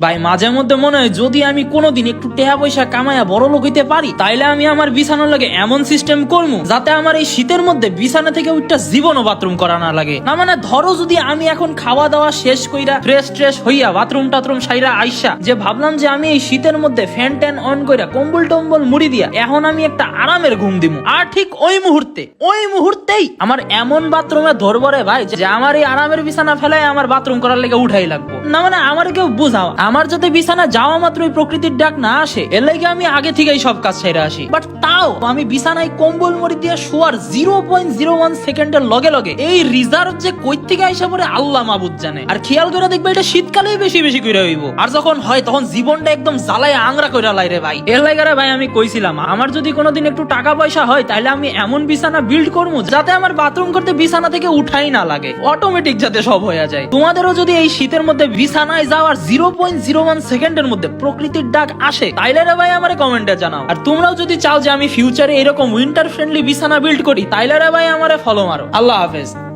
ভাই মাঝে মধ্যে মনে হয় যদি আমি কোনোদিন একটু টাকা পয়সা কামাইয়া বড় লোক হইতে পারি তাইলে আমি আমার বিছানার লাগে এমন সিস্টেম করবো যাতে আমার এই শীতের মধ্যে বিছানা থেকে ওইটা জীবনও বাথরুম করা না লাগে। না মানে ধরো যদি আমি এখন খাওয়া দাওয়া শেষ কইরা ফ্রেশ ট্রেশ হইয়া বাথরুম টাথরুম সাইরা আইসা যে ভাবলাম যে আমি এই শীতের মধ্যে ফ্যান ট্যান অন কইরা কম্বল টম্বল মুড়ি দিয়া এখন আমি একটা আরামের ঘুম দিব, আর ঠিক ওই মুহূর্তেই আমার এমন বাথরুমে ধরবো রে ভাই যে আমার এই আরামের বিছানা ফেলায় আমার বাথরুম করার লেগে উঠাই লাগবো। না মানে আমার কেউ বুঝাও, আমার যাতে বিছানা যাওয়া মাত্রই প্রকৃতির ডাক না আসে এর লাগে আমি আগে থেকেই সব কাজ সেরে আসি। বাট তাও আমি বিছানায় কম্বল মুড়ি দিয়ে শোয়ার 0.01 সেকেন্ডের লগে লগে এই রিজার্ভ যে কই থেকে আইসা পড়ে আল্লাহ মাবুদ জানে। আর খেয়াল করে দেখবে এটা শীতকালেই বেশি বেশি কইরা হইব, আর যখন হয় তখন জীবনটা একদম জ্বালায় আংরা কইরা লাই রে ভাই। এর লাগে রে ভাই আমি কইছিলাম আমার যদি কোনোদিন একটু টাকা পয়সা হয় তাহলে আমি এমন বিছানা বিল্ড করবো যাতে আমার বাথরুম করতে বিছানা থেকে উঠাই না লাগে, অটোমেটিক যাতে সব হয়ে যায়। তোমাদেরও যদি এই শীতের মধ্যে বিছানায় যাওয়ার 0.01 সেকেন্ডের মধ্যে প্রকৃতির ডাক আসে তাইলে রে ভাই আমারে কমেন্টে জানাও। আর তোমরাও যদি চাও যে আমি ফিউচারে এরকম উইন্টার ফ্রেন্ডলি বিছানা বিল্ড করি তাইলে রে ভাই আমারে ফলো মারো। আল্লাহ হাফেজ।